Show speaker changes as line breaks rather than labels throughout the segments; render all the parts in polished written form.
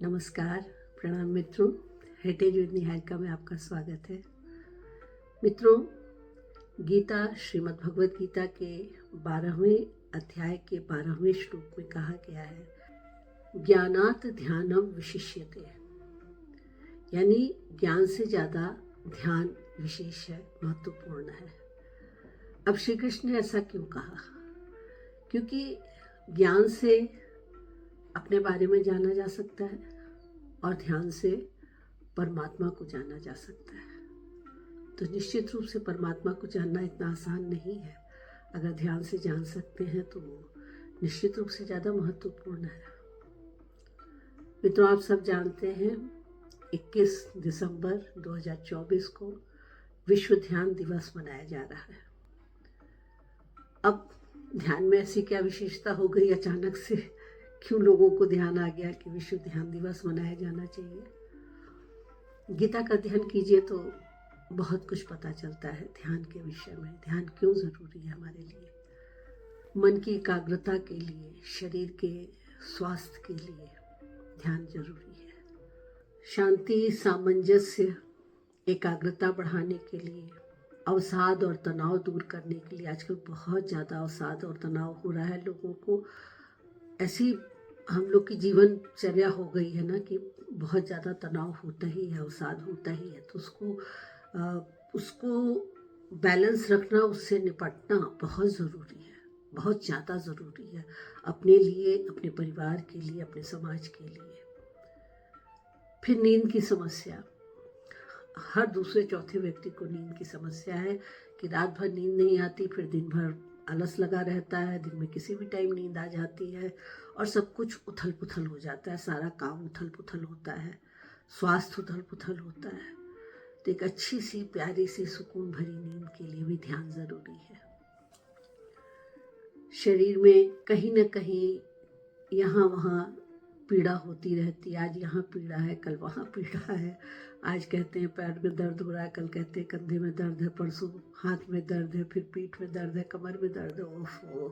नमस्कार, प्रणाम मित्रों। हेरिटेज विद निहारिका में आपका स्वागत है। मित्रों, गीता श्रीमद् भगवत गीता के 12वें अध्याय के 12वें श्लोक में कहा गया है, ज्ञानात ध्यानम विशिष्यते, यानी ज्ञान से ज़्यादा ध्यान विशेष है, महत्वपूर्ण है। अब श्री कृष्ण ने ऐसा क्यों कहा? क्योंकि ज्ञान से अपने बारे में जाना जा सकता है और ध्यान से परमात्मा को जाना जा सकता है। तो निश्चित रूप से परमात्मा को जानना इतना आसान नहीं है। अगर ध्यान से जान सकते हैं तो वो निश्चित रूप से ज़्यादा महत्वपूर्ण है। मित्रों, आप सब जानते हैं 21 दिसंबर 2024 को विश्व ध्यान दिवस मनाया जा रहा है। अब ध्यान में ऐसी क्या विशेषता हो गई अचानक से, क्यों लोगों को ध्यान आ गया कि विश्व ध्यान दिवस मनाया जाना चाहिए? गीता का अध्ययन कीजिए तो बहुत कुछ पता चलता है ध्यान के विषय में। ध्यान क्यों ज़रूरी है हमारे लिए, मन की एकाग्रता के लिए, शरीर के स्वास्थ्य के लिए ध्यान जरूरी है। शांति, सामंजस्य, एकाग्रता बढ़ाने के लिए, अवसाद और तनाव दूर करने के लिए। आजकल बहुत ज़्यादा अवसाद और तनाव हो रहा है लोगों को। ऐसी हम लोग की जीवनचर्या हो गई है ना कि बहुत ज़्यादा तनाव होता ही है, अवसाद होता ही है। तो उसको बैलेंस रखना, उससे निपटना बहुत ज़रूरी है, बहुत ज़्यादा ज़रूरी है, अपने लिए, अपने परिवार के लिए, अपने समाज के लिए। फिर नींद की समस्या, हर दूसरे चौथे व्यक्ति को नींद की समस्या है कि रात भर नींद नहीं आती, फिर दिन भर आलस लगा रहता है, दिन में किसी भी टाइम नींद आ जाती है और सब कुछ उथल पुथल हो जाता है, सारा काम उथल पुथल होता है, स्वास्थ्य उथल पुथल होता है। तो एक अच्छी सी, प्यारी सी, सुकून भरी नींद के लिए भी ध्यान ज़रूरी है। शरीर में कहीं ना कहीं यहाँ वहाँ पीड़ा होती रहती है। आज यहाँ पीड़ा है, कल वहाँ पीड़ा है। आज कहते हैं पैर में दर्द हो रहा है, कल कहते हैं कंधे में दर्द है, परसों हाथ में दर्द है, फिर पीठ में दर्द है, कमर में दर्द है। ओफो,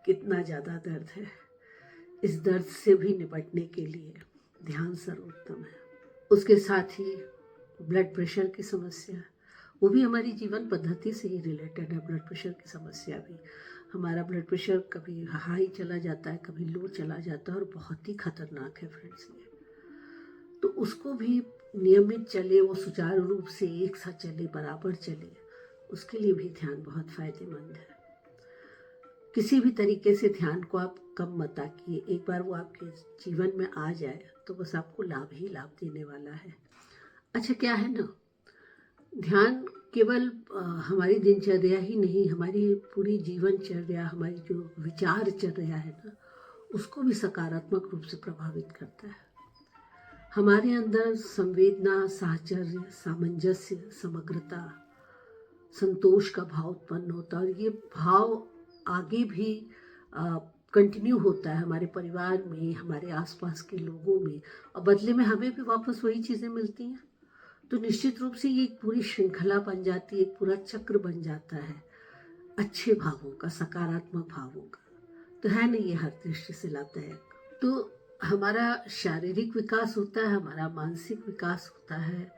कितना ज़्यादा दर्द है। इस दर्द से भी निपटने के लिए ध्यान सर्वोत्तम है। उसके साथ ही ब्लड प्रेशर की समस्या, वो भी हमारी जीवन पद्धति से ही रिलेटेड है। ब्लड प्रेशर की समस्या भी, हमारा ब्लड प्रेशर कभी हाई चला जाता है, कभी लो चला जाता है और बहुत ही खतरनाक है फ्रेंड्स ये। तो उसको भी नियमित चले, वो सुचारू रूप से एक साथ चले, बराबर चले, उसके लिए भी ध्यान बहुत फायदेमंद है। किसी भी तरीके से ध्यान को आप कम मत आकिए। एक बार वो आपके जीवन में आ जाए तो बस आपको लाभ ही लाभ देने वाला है। अच्छा, क्या है ना, ध्यान केवल हमारी दिनचर्या ही नहीं, हमारी पूरी जीवनचर्या, हमारी जो विचारचर्या है ना, उसको भी सकारात्मक रूप से प्रभावित करता है। हमारे अंदर संवेदना, साहचर्य, सामंजस्य, समग्रता, संतोष का भाव उत्पन्न होता है और ये भाव आगे भी कंटिन्यू होता है हमारे परिवार में, हमारे आसपास के लोगों में, और बदले में हमें भी वापस वही चीज़ें मिलती हैं। तो निश्चित रूप से ये एक पूरी श्रृंखला बन जाती है, एक पूरा चक्र बन जाता है अच्छे भावों का, सकारात्मक भावों का। तो है नहीं ये हर दृष्टि से लाभदायक। तो हमारा शारीरिक विकास होता है, हमारा मानसिक विकास होता है,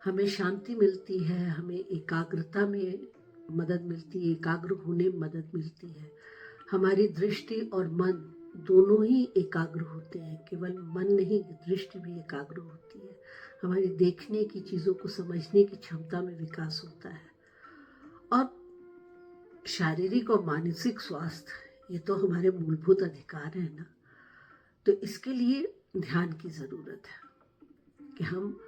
हमें शांति मिलती है, हमें एकाग्रता में मदद मिलती है, एकाग्र होने में मदद मिलती है। हमारी दृष्टि और मन दोनों ही एकाग्र होते हैं, केवल मन नहीं, दृष्टि भी एकाग्र होती है। हमारी देखने की, चीज़ों को समझने की क्षमता में विकास होता है। और शारीरिक और मानसिक स्वास्थ्य, ये तो हमारे मूलभूत अधिकार है ना। तो इसके लिए ध्यान की ज़रूरत है कि हम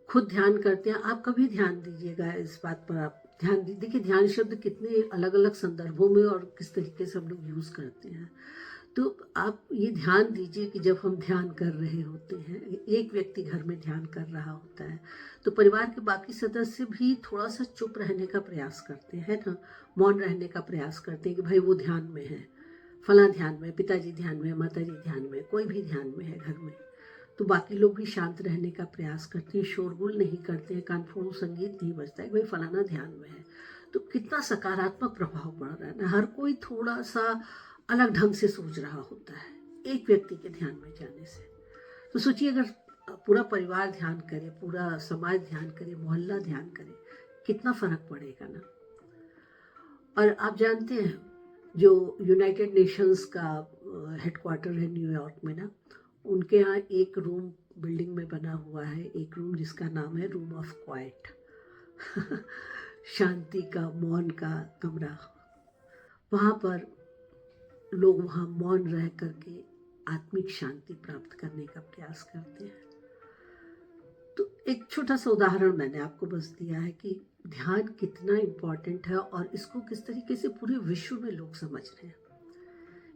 खुद ध्यान करते हैं। आप कभी ध्यान दीजिएगा इस बात पर, आप ध्यान दीजिए कि ध्यान शब्द कितने अलग अलग संदर्भों में और किस तरीके से हम लोग यूज़ करते हैं। तो आप ये ध्यान दीजिए कि जब हम ध्यान कर रहे होते हैं, एक व्यक्ति घर में ध्यान कर रहा होता है, तो परिवार के बाकी सदस्य भी थोड़ा सा चुप रहने का प्रयास करते हैं ना, मौन रहने का प्रयास करते हैं कि भाई वो ध्यान में है, फला ध्यान में, पिताजी ध्यान में, माताजी ध्यान में, कोई भी ध्यान में है घर में। तो बाकी लोग भी शांत रहने का प्रयास करते हैं, शोरगुल नहीं करते हैं, कानफोड़ संगीत नहीं बजता है, भाई फलाना ध्यान में है। तो कितना सकारात्मक प्रभाव पड़ रहा है ना। हर कोई थोड़ा सा अलग ढंग से सोच रहा होता है एक व्यक्ति के ध्यान में जाने से। तो सोचिए अगर पूरा परिवार ध्यान करे, पूरा समाज ध्यान करे, मोहल्ला ध्यान करे, कितना फर्क पड़ेगा ना। और आप जानते हैं जो यूनाइटेड नेशंस का हेडक्वार्टर है न्यूयॉर्क में ना, उनके यहाँ एक रूम बिल्डिंग में बना हुआ है, एक रूम जिसका नाम है रूम ऑफ क्वाइट शांति का, मौन का कमरा। वहाँ पर लोग वहाँ मौन रह करके आत्मिक शांति प्राप्त करने का प्रयास करते हैं। तो एक छोटा सा उदाहरण मैंने आपको बस दिया है कि ध्यान कितना इम्पोर्टेंट है और इसको किस तरीके से पूरे विश्व में लोग समझ रहे हैं।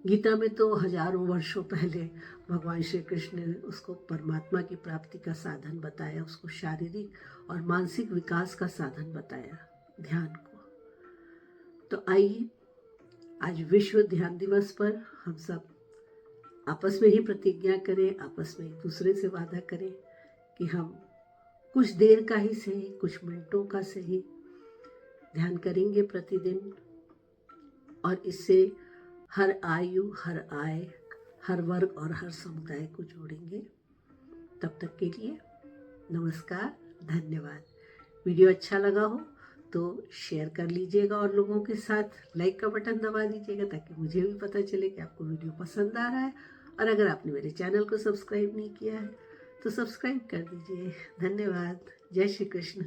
गीता में तो हजारों वर्षों पहले भगवान श्री कृष्ण ने उसको परमात्मा की प्राप्ति का साधन बताया, उसको शारीरिक और मानसिक विकास का साधन बताया, ध्यान को। तो आइए आज विश्व ध्यान दिवस पर हम सब आपस में ही प्रतिज्ञा करें, आपस में एक दूसरे से वादा करें कि हम कुछ देर का ही सही, कुछ मिनटों का सही ध्यान करेंगे प्रतिदिन, और इससे हर आयु, हर आय, हर वर्ग और हर समुदाय को जोड़ेंगे। तब तक के लिए नमस्कार, धन्यवाद। वीडियो अच्छा लगा हो तो शेयर कर लीजिएगा और लोगों के साथ लाइक का बटन दबा दीजिएगा ताकि मुझे भी पता चले कि आपको वीडियो पसंद आ रहा है। और अगर आपने मेरे चैनल को सब्सक्राइब नहीं किया है तो सब्सक्राइब कर दीजिए। धन्यवाद। जय श्री कृष्ण।